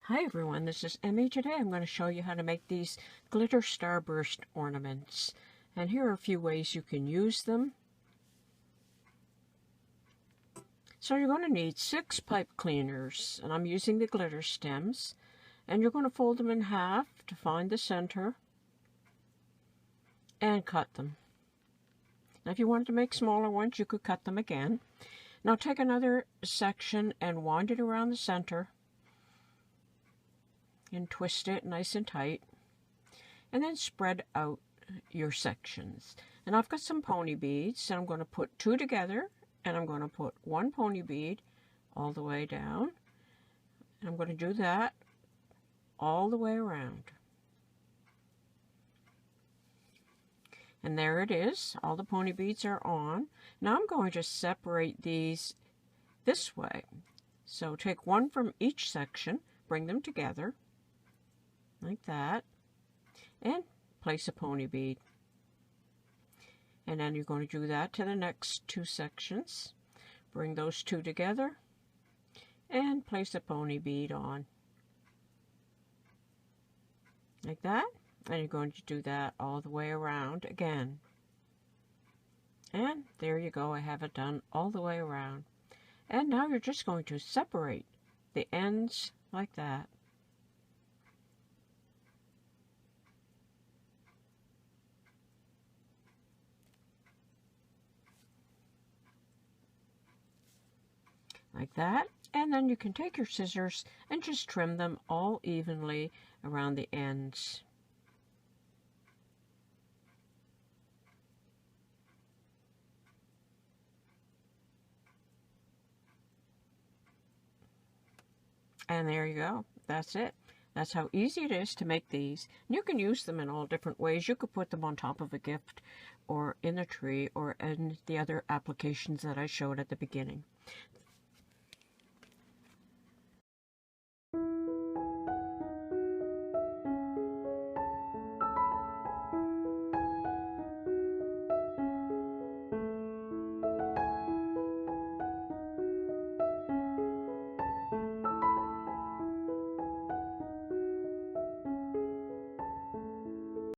Hi everyone, this is Emmy. Today I'm going to show you how to make these glitter starburst ornaments. And here are a few ways you can use them. So you're going to need 6 pipe cleaners, and I'm using the glitter stems. And you're going to fold them in half to find the center and cut them. Now if you wanted to make smaller ones, you could cut them again. Now take another section and wind it around the center and twist it nice and tight, and then spread out your sections. And I've got some pony beads, and I'm going to put 2 together, and I'm going to put 1 pony bead all the way down, and I'm going to do that all the way around. And there it is, all the pony beads are on. Now I'm going to separate these this way. So take 1 from each section, bring them together like that, and place a pony bead. And then you're going to do that to the next 2 sections. Bring those 2 together and place a pony bead on like that. And you're going to do that all the way around again. And there you go, I have it done all the way around. And now you're just going to separate the ends like that. Like that, and then you can take your scissors and just trim them all evenly around the ends. And there you go, that's it. That's how easy it is to make these. And you can use them in all different ways. You could put them on top of a gift or in a tree or in the other applications that I showed at the beginning.